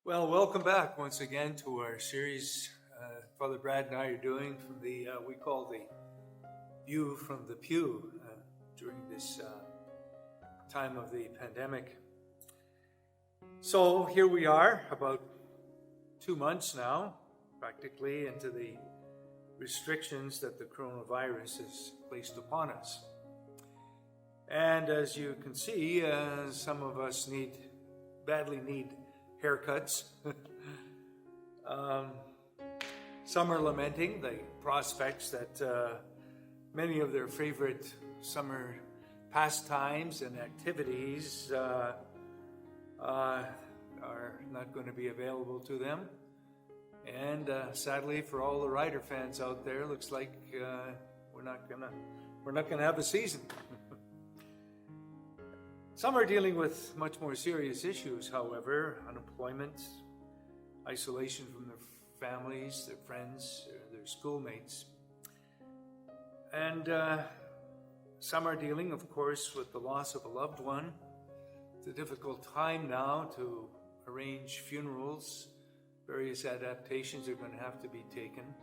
Well, welcome back once again to our series. Father Brad and I are doing from the we call the View from the Pew during this time of the pandemic. So here we are, about 2 months now, practically into the restrictions that the coronavirus has placed upon us. And as you can see, some of us badly need haircuts. Some are lamenting the prospects that many of their favorite summer pastimes and activities are not going to be available to them. And sadly, for all the Rider fans out there, looks like we're not gonna have a season. Some are dealing with much more serious issues, however: unemployment, isolation from their families, their friends, their schoolmates. And some are dealing, of course, with the loss of a loved one. It's a difficult time now to arrange funerals. Various adaptations are going to have to be taken.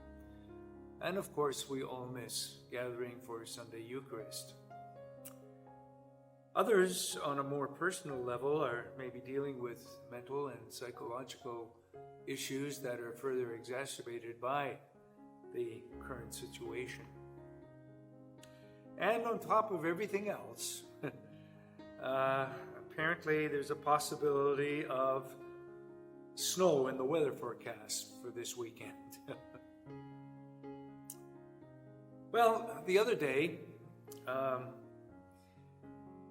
And of course, we all miss gathering for Sunday Eucharist. Others, on a more personal level, are maybe dealing with mental and psychological issues that are further exacerbated by the current situation. And on top of everything else, apparently there's a possibility of snow in the weather forecast for this weekend. Well, the other day,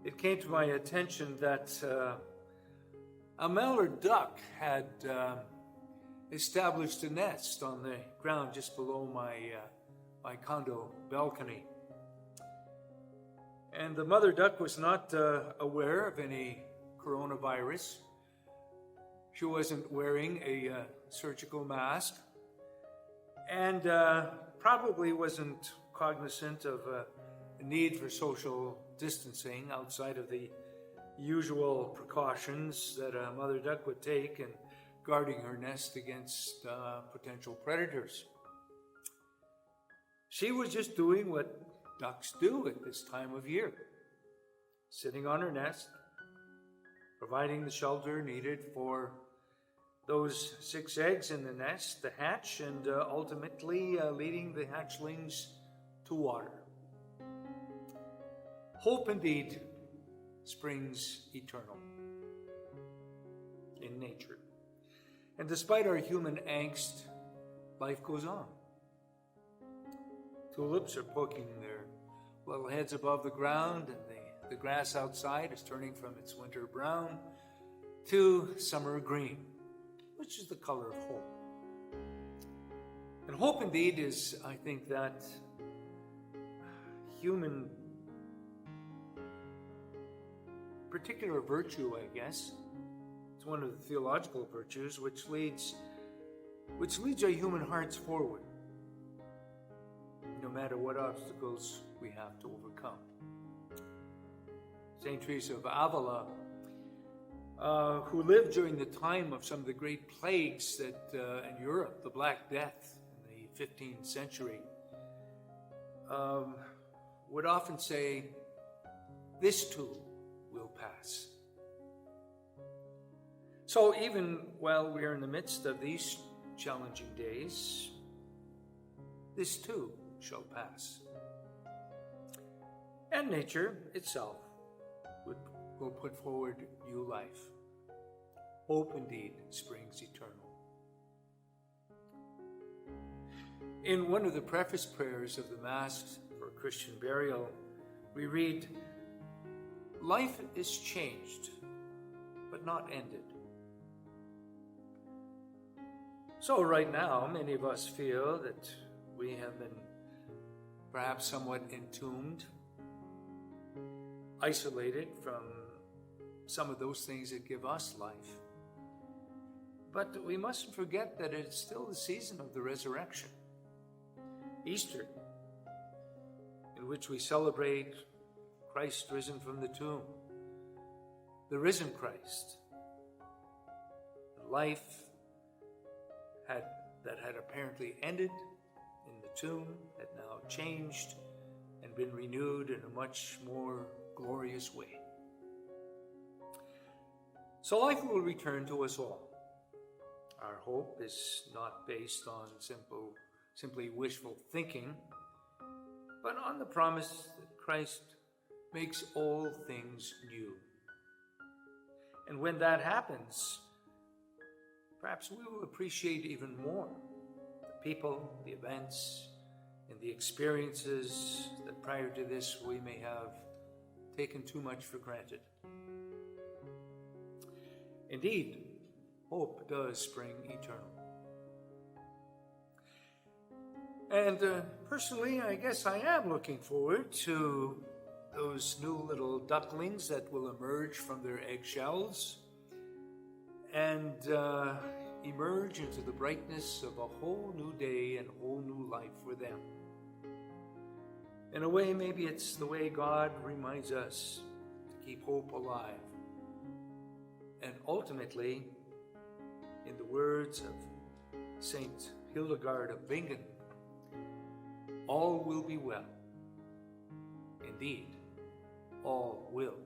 it came to my attention that a mallard duck had established a nest on the ground just below my condo balcony. And the mother duck was not aware of any coronavirus. She wasn't wearing a surgical mask, and probably wasn't cognizant of a need for social distancing outside of the usual precautions that a mother duck would take in guarding her nest against potential predators. She was just doing what ducks do at this time of year, sitting on her nest, providing the shelter needed for those 6 eggs in the nest to hatch, and ultimately leading the hatchlings to water. Hope indeed springs eternal in nature. And despite our human angst, life goes on. Tulips are poking their little heads above the ground, and the grass outside is turning from its winter brown to summer green, which is the color of hope. And hope indeed is, I think, that human particular virtue, I guess. It's one of the theological virtues which leads our human hearts forward, no matter what obstacles we have to overcome. St. Teresa of Avila, who lived during the time of some of the great plagues that in Europe, the Black Death in the 15th century, would often say, "This too will pass." So even while we are in the midst of these challenging days, this too shall pass. And nature itself will put forward new life. Hope indeed springs eternal. In one of the preface prayers of the Mass for Christian burial, we read, "Life is changed, but not ended." So right now, many of us feel that we have been perhaps somewhat entombed, isolated from some of those things that give us life. But we mustn't forget that it's still the season of the resurrection, Easter, in which we celebrate Christ risen from the tomb, the risen Christ, life that had apparently ended in the tomb had now changed and been renewed in a much more glorious way. So life will return to us all. Our hope is not based on simply wishful thinking, but on the promise that Christ makes all things new. And when that happens, perhaps we will appreciate even more the people, the events, and the experiences that prior to this we may have taken too much for granted. Indeed, hope does spring eternal. And personally, I guess I am looking forward to those new little ducklings that will emerge from their eggshells and emerge into the brightness of a whole new day and whole new life for them. In a way, maybe it's the way God reminds us to keep hope alive. And ultimately, in the words of Saint Hildegard of Bingen, all will be well. Indeed, all will